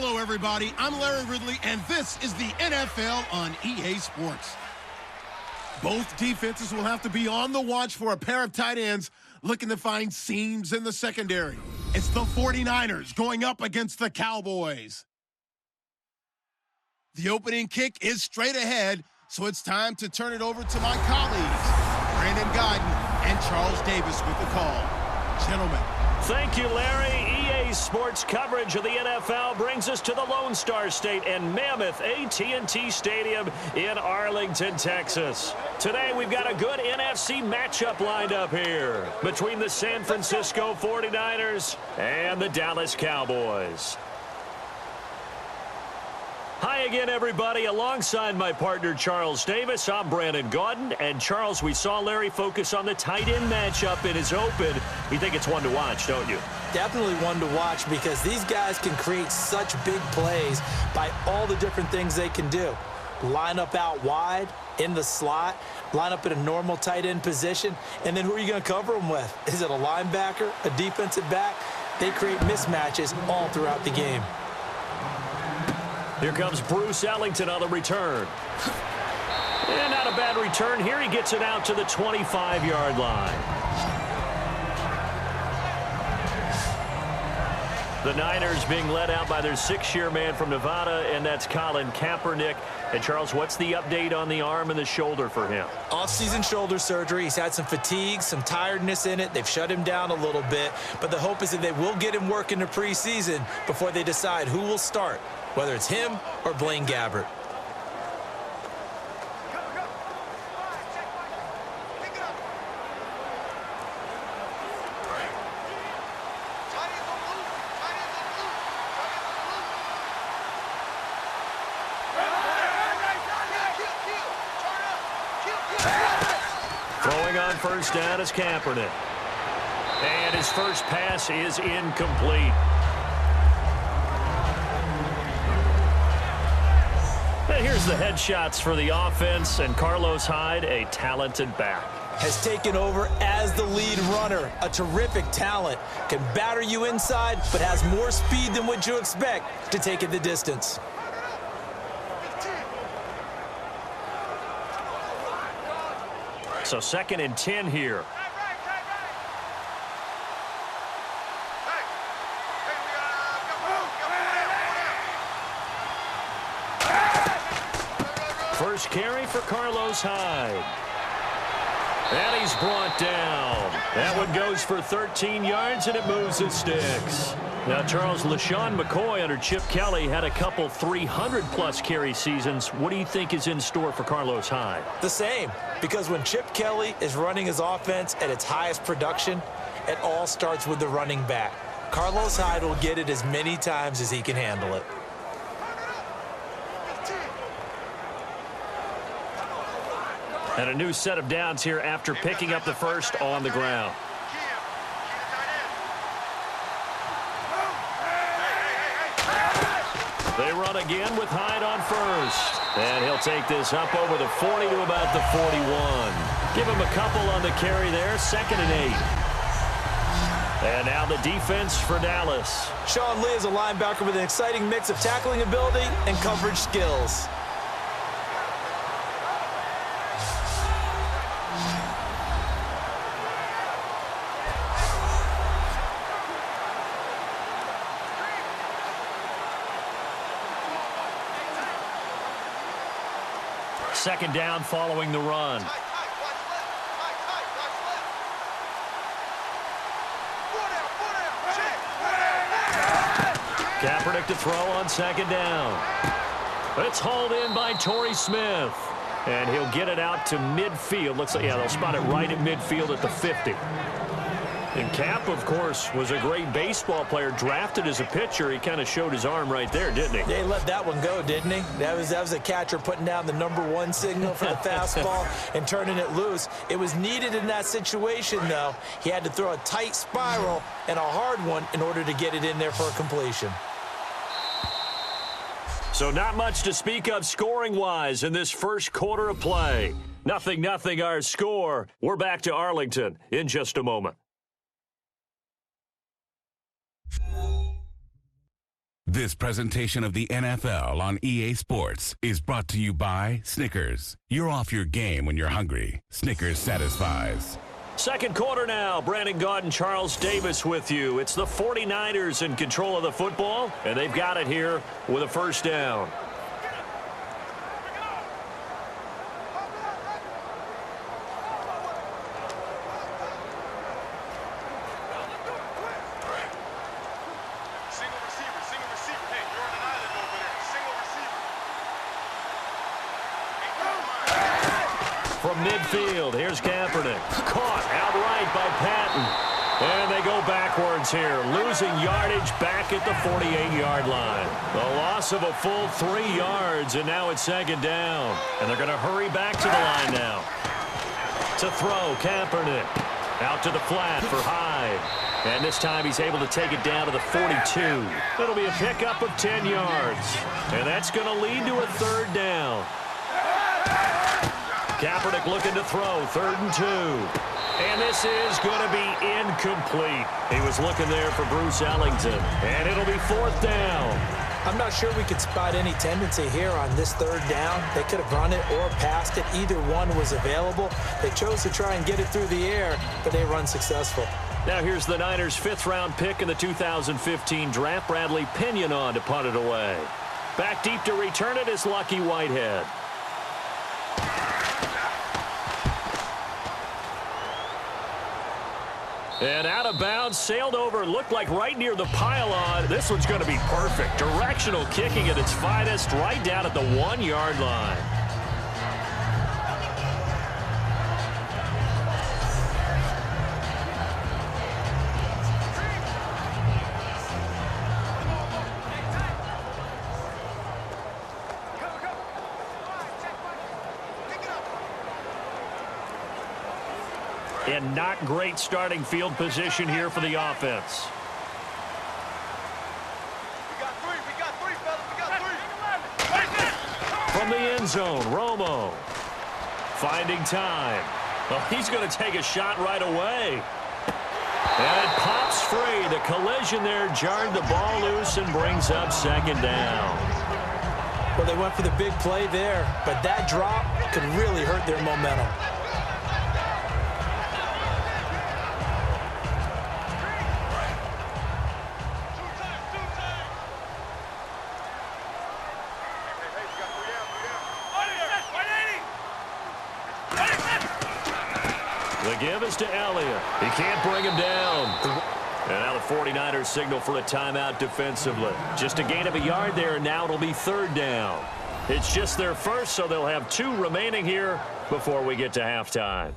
Hello, everybody. I'm Larry Ridley, and this is the NFL on EA Sports. Both defenses will have to be on the watch for a pair of tight ends looking to find seams in the secondary. It's the 49ers going up against the Cowboys. The opening kick is straight ahead, so it's time to turn it over to my colleagues, Brandon Godden and Charles Davis with the call. Gentlemen. Thank you, Larry. EA Sports coverage of the NFL brings us to the Lone Star State and Mammoth AT&T Stadium in Arlington, Texas. Today, we've got a good NFC matchup lined up here between the San Francisco 49ers and the Dallas Cowboys. Hi again, everybody. Alongside my partner, Charles Davis, I'm Brandon Gaudin. And, Charles, we saw Larry focus on the tight end matchup in his open. You think it's one to watch, don't you? Definitely one to watch because these guys can create such big plays by all the different things they can do. Line up out wide, in the slot, line up in a normal tight end position, and then who are you going to cover them with? Is it a linebacker, a defensive back? They create mismatches all throughout the game. Here comes Bruce Ellington on the return. And not a bad return here. He gets it out to the 25-yard line. The Niners being led out by their 6-year man from Nevada, and that's Colin Kaepernick. And, Charles, what's the update on the arm and the shoulder for him? Off-season shoulder surgery. He's had some fatigue, some tiredness in it. They've shut him down a little bit. But the hope is that they will get him working the preseason before they decide who will start, whether it's him or Blaine Gabbert. Throwing on first down is Kaepernick. And his first pass is incomplete. And here's the headshots for the offense, and Carlos Hyde, a talented back, has taken over as the lead runner. A terrific talent. Can batter you inside, but has more speed than what you expect to take it the distance. So 2nd and 10 here. First carry for Carlos Hyde. And he's brought down. That one goes for 13 yards, and it moves his sticks. Now, Charles, LaShawn McCoy under Chip Kelly had a couple 300-plus carry seasons. What do you think is in store for Carlos Hyde? The same, because when Chip Kelly is running his offense at its highest production, it all starts with the running back. Carlos Hyde will get it as many times as he can handle it. And a new set of downs here after picking up the first on the ground. They run again with Hyde on first. And he'll take this up over the 40 to about the 41. Give him a couple on the carry there. 2nd and 8. And now the defense for Dallas. Sean Lee is a linebacker with an exciting mix of tackling ability and coverage skills. Second down following the run. Kaepernick to throw on 2nd down. It's hauled in by Torrey Smith. And he'll get it out to midfield. Looks like, yeah, they'll spot it right at midfield at the 50. And Cap, of course, was a great baseball player, drafted as a pitcher. He kind of showed his arm right there, didn't he? Yeah, he let that one go, didn't he? That was a catcher putting down the #1 signal for the fastball and turning it loose. It was needed in that situation, though. He had to throw a tight spiral and a hard one in order to get it in there for a completion. So not much to speak of scoring-wise in this first quarter of play. 0-0 our score. We're back to Arlington in just a moment. This presentation of the NFL on EA Sports is brought to you by Snickers. You're off your game when you're hungry. Snickers satisfies. Second quarter now. Brandon Gaudin, Charles Davis with you. It's the 49ers in control of the football, and they've got it here with a first down. From midfield, here's Kaepernick. Caught outright by Patton. And they go backwards here, losing yardage back at the 48-yard line. The loss of a full 3 yards, and now it's second down. And they're going to hurry back to the line now. To throw, Kaepernick. Out to the flat for Hyde. And this time he's able to take it down to the 42. It'll be a pickup of 10 yards. And that's going to lead to a third down. Kaepernick looking to throw, 3rd and 2. And this is going to be incomplete. He was looking there for Bruce Ellington. And it'll be 4th down. I'm not sure we could spot any tendency here on this 3rd down. They could have run it or passed it. Either one was available. They chose to try and get it through the air, but they run successful. Now here's the Niners' 5th-round pick in the 2015 draft, Bradley Pinion, to punt it away. Back deep to return it is Lucky Whitehead. And out of bounds, sailed over, looked like right near the pylon. This one's going to be perfect. Directional kicking at its finest, right down at the 1-yard line. And not great starting field position here for the offense. From the end zone, Romo. Finding time. Well, he's going to take a shot right away. And it pops free. The collision there jarred the ball loose and brings up second down. Well, they went for the big play there, but that drop could really hurt their momentum. The give is to Elliott. He can't bring him down. And now the 49ers signal for a timeout defensively. Just a gain of a yard there, and now it'll be 3rd down. It's just their first, so they'll have 2 remaining here before we get to halftime.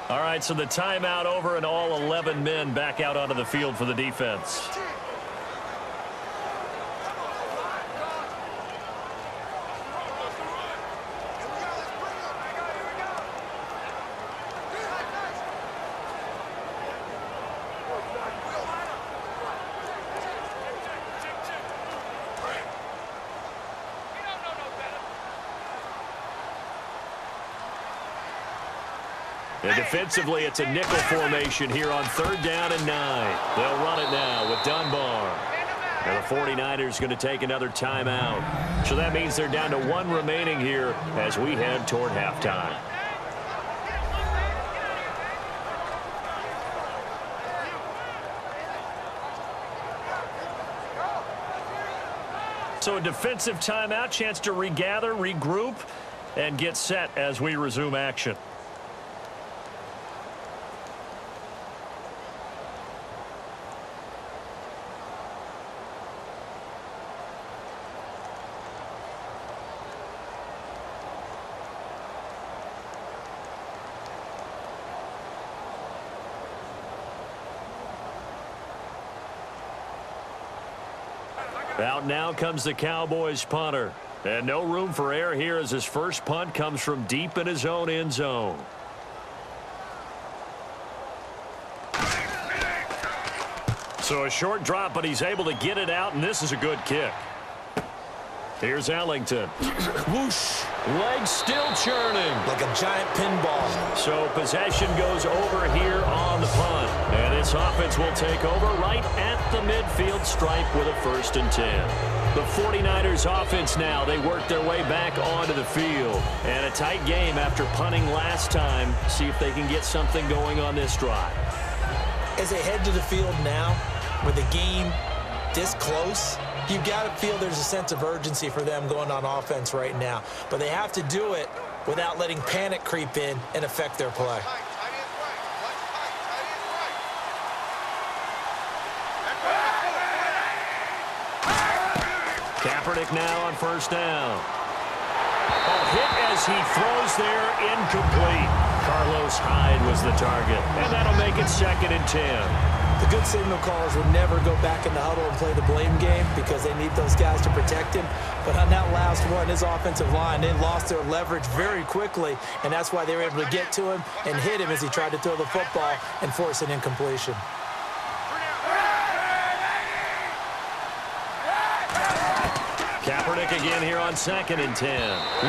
All right, so the timeout over, and all 11 men back out onto the field for the defense. And defensively, it's a nickel formation here on 3rd down and 9. They'll run it now with Dunbar. And the 49ers going to take another timeout. So that means they're down to 1 remaining here as we head toward halftime. So a defensive timeout, chance to regather, regroup, and get set as we resume action. Out now comes the Cowboys punter. And no room for error here as his first punt comes from deep in his own end zone. So a short drop, but he's able to get it out, and this is a good kick. Here's Ellington. Whoosh. Legs still churning. Like a giant pinball. So possession goes over here on the punt. And this offense will take over right at the midfield stripe with a 1st and 10. The 49ers offense now, they work their way back onto the field. And a tight game after punting last time. See if they can get something going on this drive. As they head to the field now, with the game this close, you've got to feel there's a sense of urgency for them going on offense right now. But they have to do it without letting panic creep in and affect their play. Kaepernick now on 1st down. Hit as he throws there, incomplete. Carlos Hyde was the target, and that'll make it 2nd and 10. The good signal callers would never go back in the huddle and play the blame game because they need those guys to protect him. But on that last one, his offensive line, they lost their leverage very quickly, and that's why they were able to get to him and hit him as he tried to throw the football and force an incompletion. Kaepernick again here on 2nd and 10.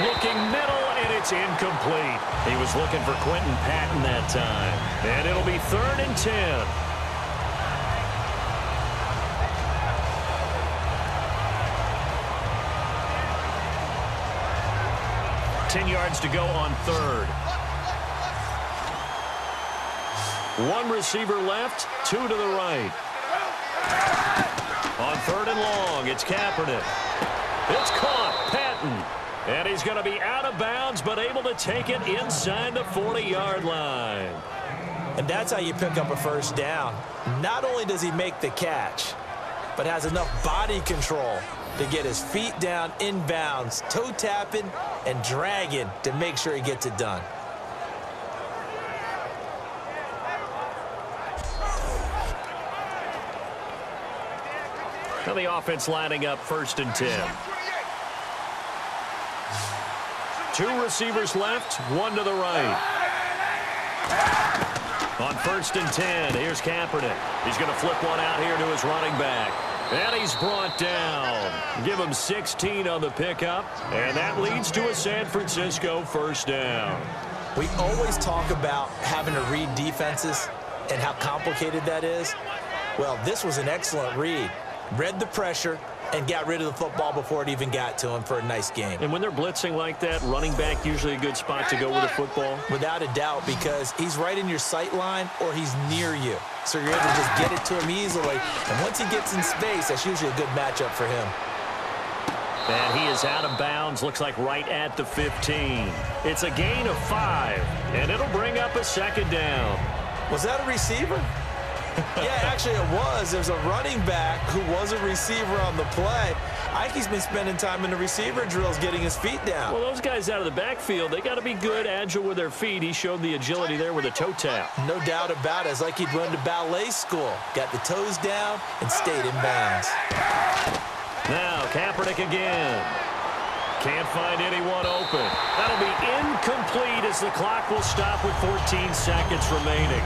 Looking middle, and it's incomplete. He was looking for Quentin Patton that time. And it'll be 3rd and 10. 10 yards to go on 3rd. One receiver left, 2 to the right. On 3rd and long, it's Kaepernick. It's caught, Patton. And he's going to be out of bounds, but able to take it inside the 40-yard line. And that's how you pick up a 1st down. Not only does he make the catch, but has enough body control to get his feet down inbounds, toe tapping and dragging to make sure he gets it done. Now the offense lining up 1st and 10. 2 receivers left, 1 to the right. On 1st and 10, here's Kaepernick. He's going to flip one out here to his running back. And he's brought down. Give him 16 on the pickup. And that leads to a San Francisco 1st down. We always talk about having to read defenses and how complicated that is. Well, this was an excellent read. Read the pressure and got rid of the football before it even got to him for a nice game. And when they're blitzing like that, running back usually a good spot to go with the football? Without a doubt, because he's right in your sight line or he's near you. So you're able to just get it to him easily. And once he gets in space, that's usually a good matchup for him. And he is out of bounds, looks like right at the 15. It's a gain of 5, and it'll bring up a 2nd down. Was that a receiver? Yeah, actually it was. There's a running back who was a receiver on the play. I think he's been spending time in the receiver drills getting his feet down. Well, those guys out of the backfield, they got to be good, agile with their feet. He showed the agility there with a toe tap. No doubt about it. It's like he'd run to ballet school. Got the toes down and stayed in bounds. Now, Kaepernick again. Can't find anyone open. That'll be incomplete as the clock will stop with 14 seconds remaining.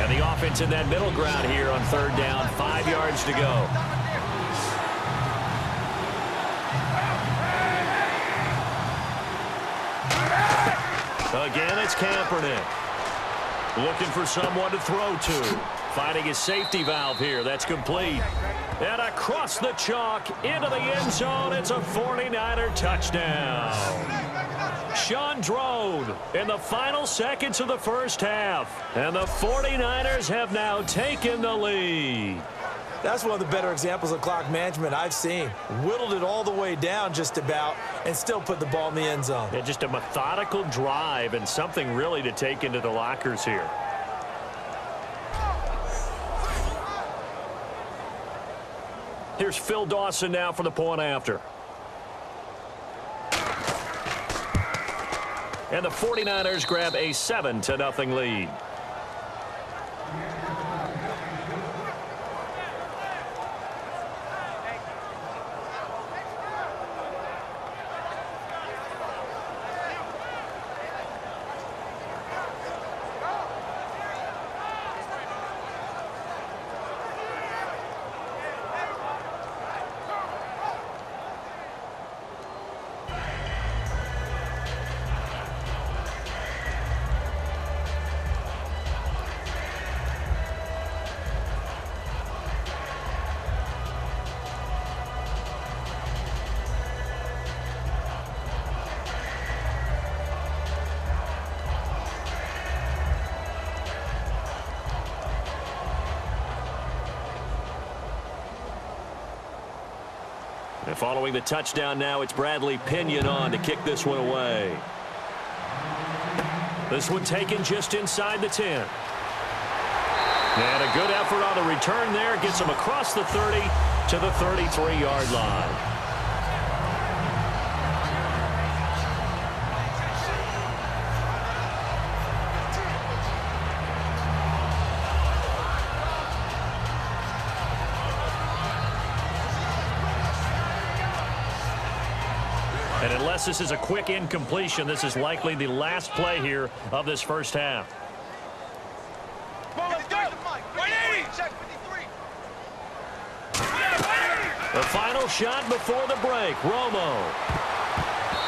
And the offense in that middle ground here on 3rd down, 5 yards to go. Again, it's Kaepernick. Looking for someone to throw to. Finding his safety valve here. That's complete. And across the chalk into the end zone. It's a 49er touchdown. Sean Drone in the final seconds of the 1st half. And the 49ers have now taken the lead. That's one of the better examples of clock management I've seen. Whittled it all the way down just about and still put the ball in the end zone. Yeah, just a methodical drive and something really to take into the lockers here. Here's Phil Dawson now for the point after. And the 49ers grab a 7-0 lead. And following the touchdown now, it's Bradley Pinion on to kick this one away. This one taken just inside the 10. And a good effort on the return there. Gets him across the 30 to the 33-yard line. And unless this is a quick incompletion, this is likely the last play here of this first half. The final shot before the break, Romo.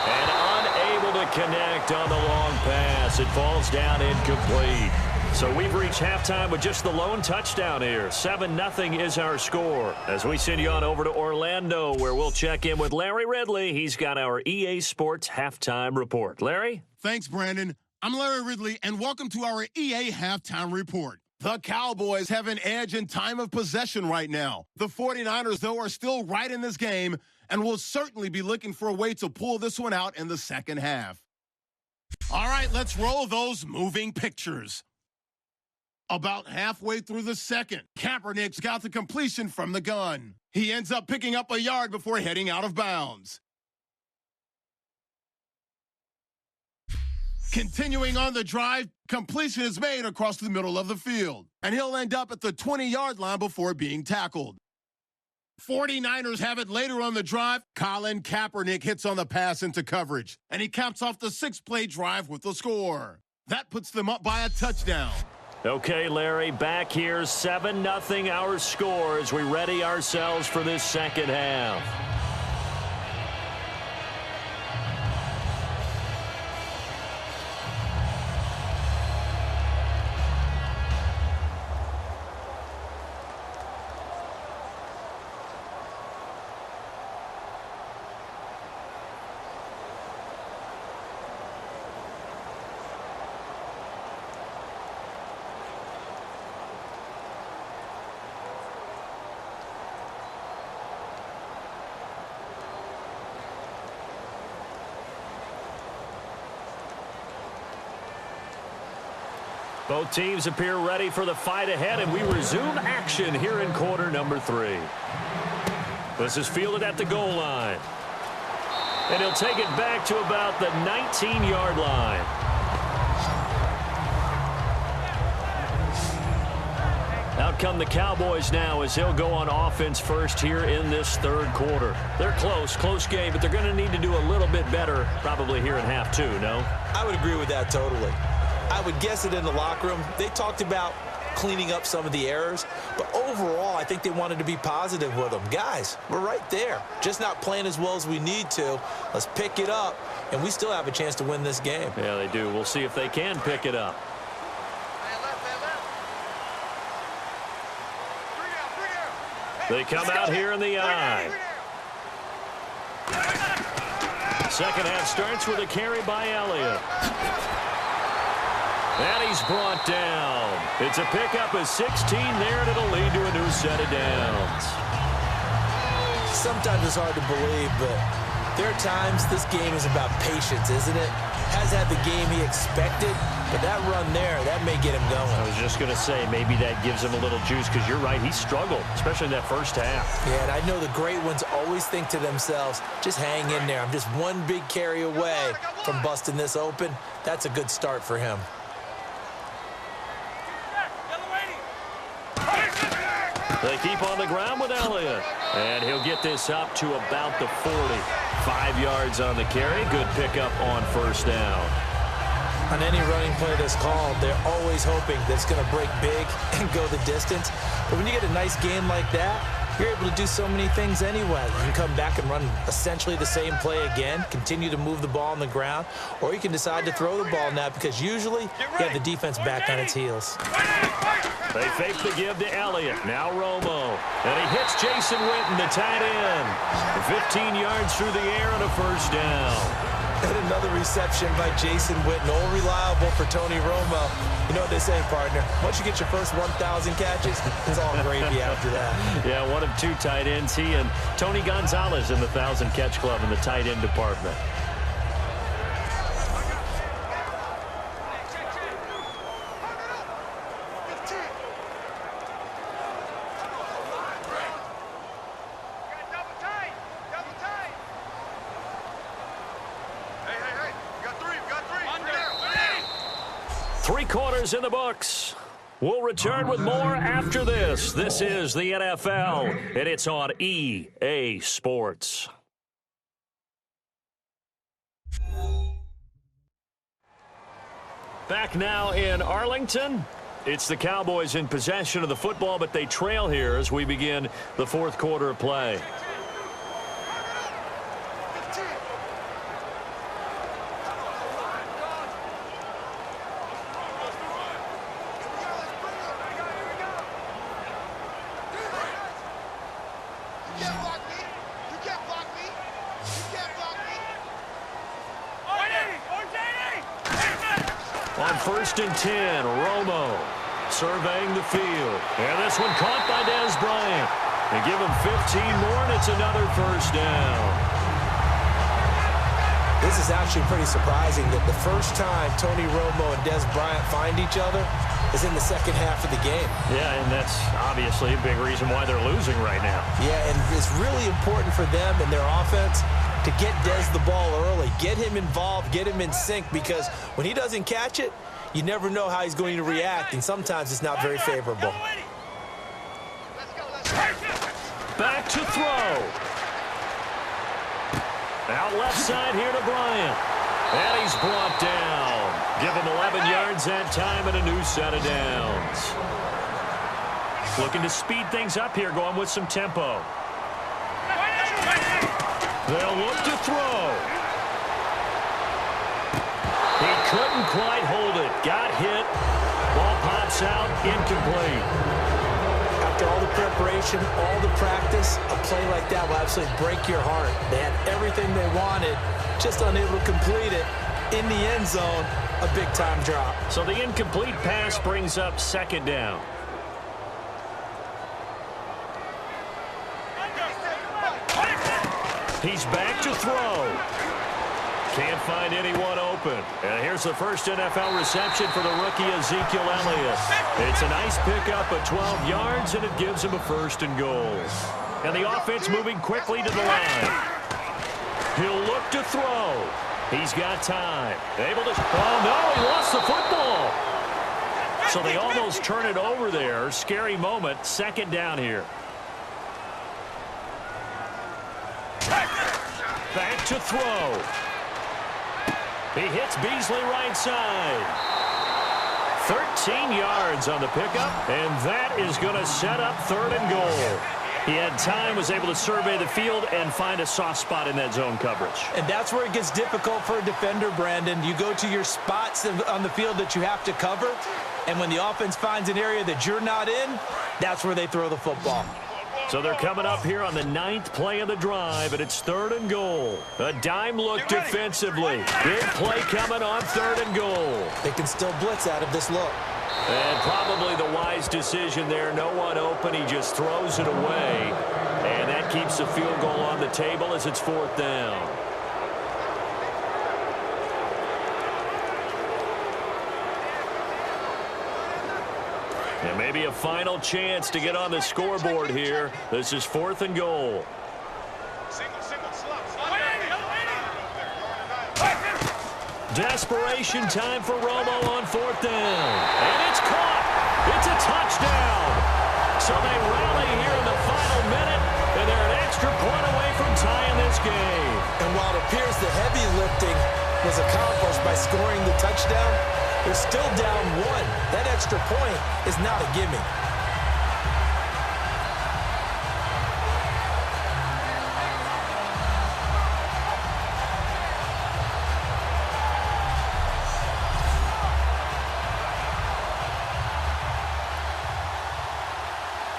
And unable to connect on the long pass. It falls down incomplete. So we've reached halftime with just the lone touchdown here. 7-0 is our score. As we send you on over to Orlando, where we'll check in with Larry Ridley. He's got our EA Sports halftime report. Larry? Thanks, Brandon. I'm Larry Ridley, and welcome to our EA halftime report. The Cowboys have an edge in time of possession right now. The 49ers, though, are still right in this game and will certainly be looking for a way to pull this one out in the second half. All right, let's roll those moving pictures. About halfway through the second, Kaepernick's got the completion from the gun. He ends up picking up a yard before heading out of bounds. Continuing on the drive, completion is made across the middle of the field, and he'll end up at the 20-yard line before being tackled. 49ers have it later on the drive. Colin Kaepernick hits on the pass into coverage, and he caps off the 6-play drive with the score. That puts them up by a touchdown. Okay, Larry, back here, 7-0 our score as we ready ourselves for this second half. Both teams appear ready for the fight ahead, and we resume action here in quarter number 3. This is fielded at the goal line. And he'll take it back to about the 19-yard line. Out come the Cowboys now as he'll go on offense first here in this third quarter. They're close game, but they're going to need to do a little bit better probably here in half 2, no? I would agree with that totally. I would guess it in the locker room. They talked about cleaning up some of the errors, but overall, I think they wanted to be positive with them. Guys, we're right there. Just not playing as well as we need to. Let's pick it up, and we still have a chance to win this game. Yeah, they do. We'll see if they can pick it up. They come out here in the eye. Second half starts with a carry by Elliott. And he's brought down. It's a pickup of 16 there, and it'll lead to a new set of downs. Sometimes it's hard to believe, but there are times this game is about patience, isn't it? Has had the game he expected, but that run there, that may get him going. I was just going to say, maybe that gives him a little juice, because you're right, he struggled, especially in that first half. Yeah, and I know the great ones always think to themselves, just hang in there. I'm just one big carry away from busting this open. That's a good start for him. They keep on the ground with Elliott. And he'll get this up to about the 40. 5 yards on the carry. Good pickup on first down. On any running play that's called, they're always hoping that it's going to break big and go the distance. But when you get a nice game like that, you're able to do so many things anyway. You can come back and run essentially the same play again, continue to move the ball on the ground, or you can decide to throw the ball now because usually you have the defense back on its heels. They fake the give to Elliott. Now Romo. And he hits Jason Witten, the tight end. 15 yards through the air and a first down. And another reception by Jason Witten. All reliable for Tony Romo. You know what they say, partner. Once you get your first 1,000 catches, it's all gravy after that. Yeah, one of two tight ends. He and Tony Gonzalez in the 1,000-catch club in the tight end department. Three quarters in the books. We'll return with more after this. This is the NFL, and it's on EA Sports. Back now in Arlington. It's the Cowboys in possession of the football, but they trail here as we begin the fourth quarter of play. On 1st and 10, Romo surveying the field. And this one caught by Dez Bryant. They give him 15 more, and it's another first down. This is actually pretty surprising that the first time Tony Romo and Dez Bryant find each other is in the second half of the game. Yeah, and that's obviously a big reason why they're losing right now. Yeah, and it's really important for them and their offense to get Dez the ball early, get him involved, get him in sync, because when he doesn't catch it, you never know how he's going to react, and sometimes it's not very favorable. Back to throw. Out left side here to Bryant. And he's brought down. Give him 11 yards that time and a new set of downs. Looking to speed things up here, going with some tempo. They'll look to throw. He couldn't quite hold it. Got hit. Ball pops out. Incomplete. After all the preparation, all the practice, a play like that will absolutely break your heart. They had everything they wanted, just unable to complete it. In the end zone, a big-time drop. So the incomplete pass brings up second down. He's back to throw. Can't find anyone open. And here's the first NFL reception for the rookie Ezekiel Elliott. It's a nice pickup of 12 yards, and it gives him a 1st and goal. And the offense moving quickly to the line. He'll look to throw. He's got time. Able to... Oh, no, he lost the football. So they almost turn it over there. Scary moment. 2nd down here. Back to throw. He hits Beasley right side. 13 yards on the pickup, and that is going to set up 3rd and goal. He had time, was able to survey the field and find a soft spot in that zone coverage. And that's where it gets difficult for a defender, Brandon. You go to your spots on the field that you have to cover, and when the offense finds an area that you're not in, that's where they throw the football. So they're coming up here on the 9th play of the drive, and it's 3rd and goal. A dime look defensively. Big play coming on 3rd and goal. They can still blitz out of this look. And probably the wise decision there. No one open. He just throws it away. And that keeps the field goal on the table as it's 4th down. And maybe a final chance to get on the scoreboard here. This is 4th and goal. Desperation time for Romo on 4th down. And it's caught. It's a touchdown. So they rally here in the final minute, and they're an extra point away from tying this game. And while it appears the heavy lifting was accomplished by scoring the touchdown, they're still down 1. That extra point is not a gimme.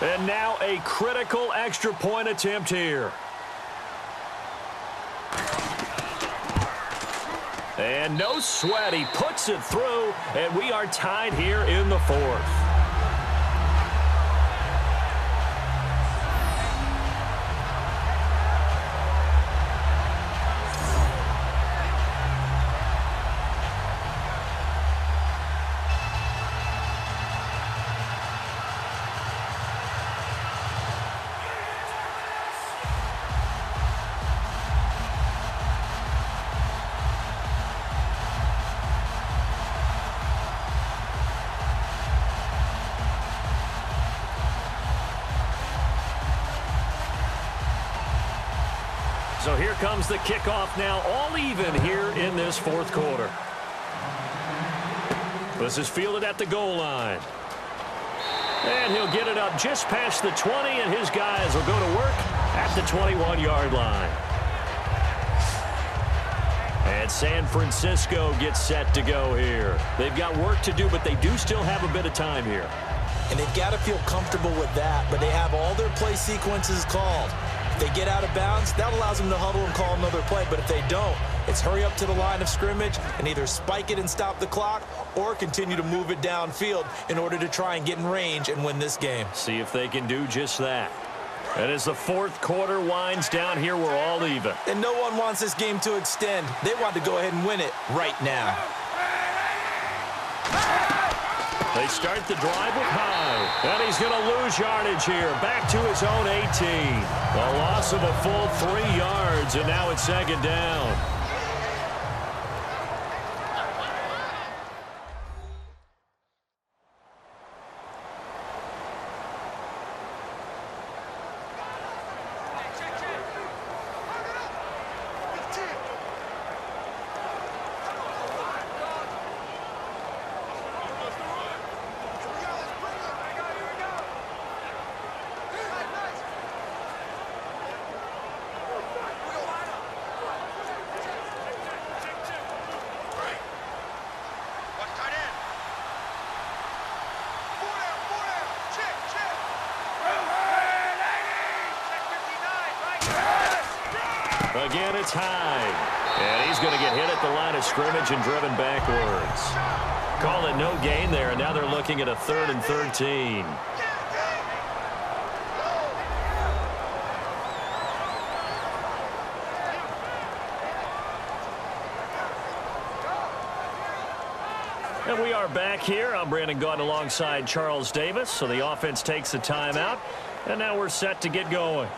And now a critical extra point attempt here. And no sweat. He puts it through, and we are tied here in the fourth. So here comes the kickoff now, all even here in this fourth quarter. This is fielded at the goal line. And he'll get it up just past the 20, and his guys will go to work at the 21-yard line. And San Francisco gets set to go here. They've got work to do, but they do still have a bit of time here. And they've got to feel comfortable with that, but they have all their play sequences called. If they get out of bounds, that allows them to huddle and call another play. But if they don't, it's hurry up to the line of scrimmage and either spike it and stop the clock or continue to move it downfield in order to try and get in range and win this game. See if they can do just that. And as the fourth quarter winds down here, we're all even. And no one wants this game to extend. They want to go ahead and win it right now. They start the drive with Hyde. And he's going to lose yardage here. Back to his own 18. A loss of a full 3 yards, and now it's second down. Again, it's Hyde. And he's going to get hit at the line of scrimmage and driven backwards. Call it no gain there, and now they're looking at a 3rd and 13. And we are back here. I'm Brandon Gaunt alongside Charles Davis. So the offense takes a timeout, and now we're set to get going.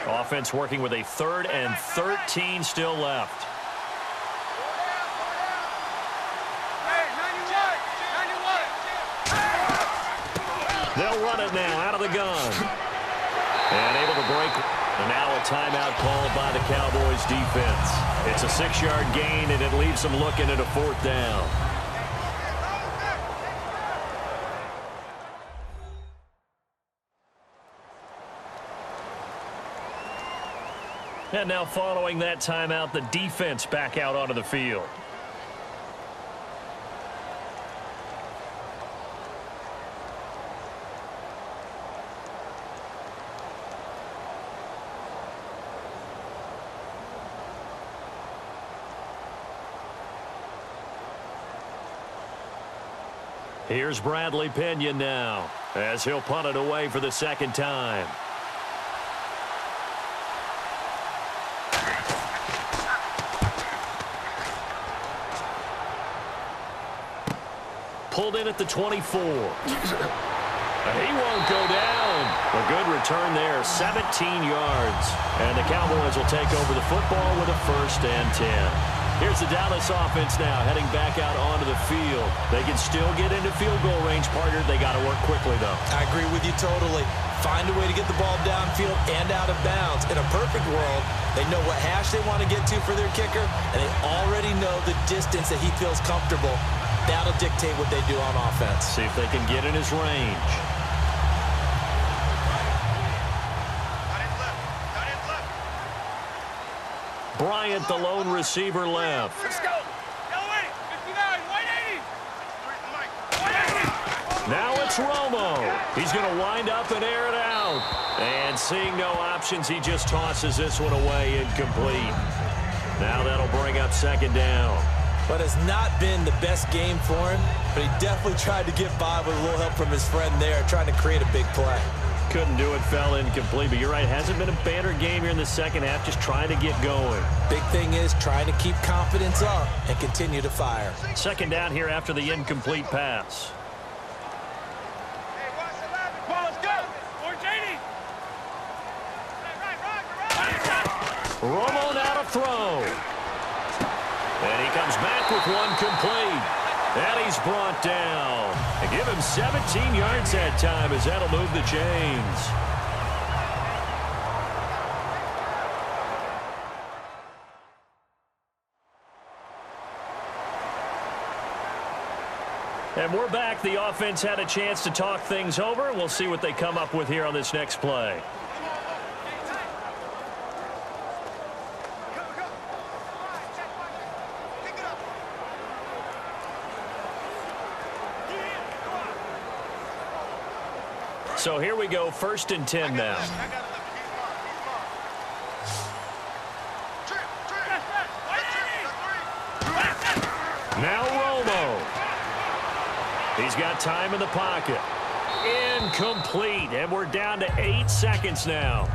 Offense working with a 3rd and 13 still left. They'll run it now out of the gun. And able to break. And now a timeout called by the Cowboys defense. It's a 6-yard gain, and it leaves them looking at a 4th down. And now following that timeout, the defense back out onto the field. Here's Bradley Pinion now, as he'll punt it away for the 2nd time. Pulled in at the 24. He won't go down. A good return there, 17 yards. And the Cowboys will take over the football with a 1st and 10. Here's the Dallas offense now heading back out onto the field. They can still get into field goal range, partner. They got to work quickly, though. I agree with you totally. Find a way to get the ball downfield and out of bounds. In a perfect world, they know what hash they want to get to for their kicker, and they already know the distance that he feels comfortable. That'll dictate what they do on offense. See if they can get in his range. Bryant, the lone receiver, left. Let's go. 59, 180. Now it's Romo. He's going to wind up and air it out. And seeing no options, he just tosses this one away, incomplete. Now that'll bring up second down. But it's not been the best game for him, but he definitely tried to get by with a little help from his friend there, trying to create a big play. Couldn't do it, fell incomplete. But you're right, hasn't been a banner game here in the second half, just trying to get going. Big thing is trying to keep confidence up and continue to fire. Second down here after the incomplete pass. Romo now to throw. And he comes back with one complete. And he's brought down. And give him 17 yards that time as that'll move the chains. And we're back. The offense had a chance to talk things over. We'll see what they come up with here on this next play. So here we go, 1st and 10 now. Now Romo. He's got time in the pocket. Incomplete, and we're down to 8 seconds now.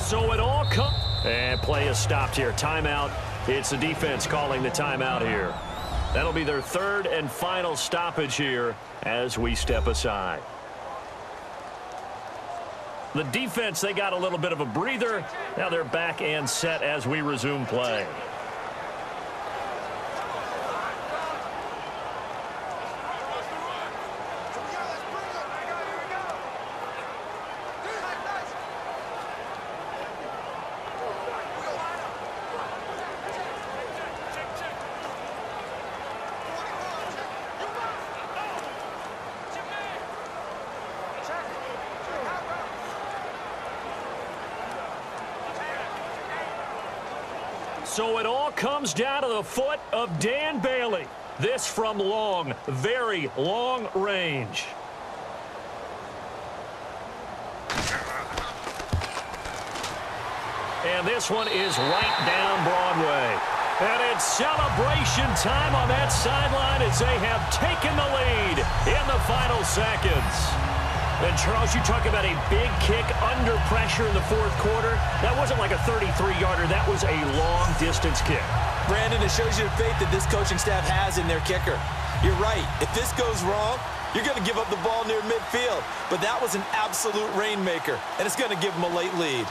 So it all comes. And play is stopped here. Timeout. It's the defense calling the timeout here. That'll be their 3rd and final stoppage here as we step aside. The defense, they got a little bit of a breather. Now they're back and set as we resume play. So it all comes down to the foot of Dan Bailey. This from long, very long range. And this one is right down Broadway. And it's celebration time on that sideline as they have taken the lead in the final seconds. And, Charles, you talk about a big kick under pressure in the 4th quarter. That wasn't like a 33-yarder. That was a long-distance kick. Brandon, it shows you the faith that this coaching staff has in their kicker. You're right. If this goes wrong, you're going to give up the ball near midfield. But that was an absolute rainmaker, and it's going to give them a late lead.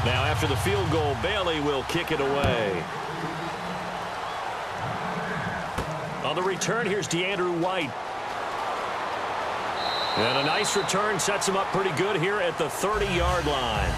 Now, after the field goal, Bailey will kick it away. On the return, here's DeAndrew White. And a nice return sets him up pretty good here at the 30-yard line.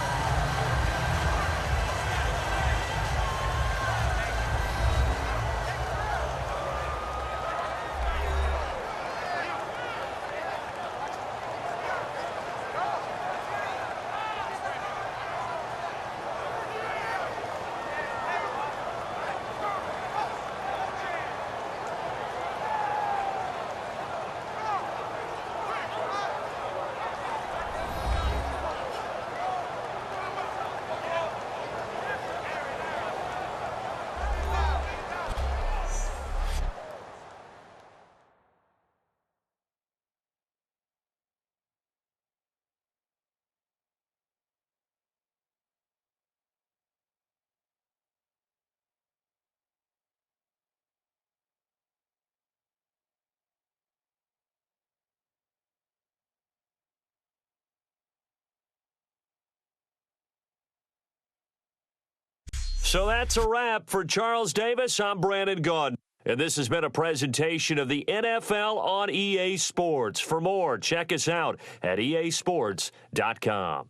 So that's a wrap. For Charles Davis, I'm Brandon Gaudin. And this has been a presentation of the NFL on EA Sports. For more, check us out at easports.com.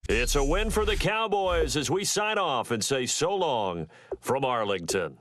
It's a win for the Cowboys as we sign off and say so long from Arlington.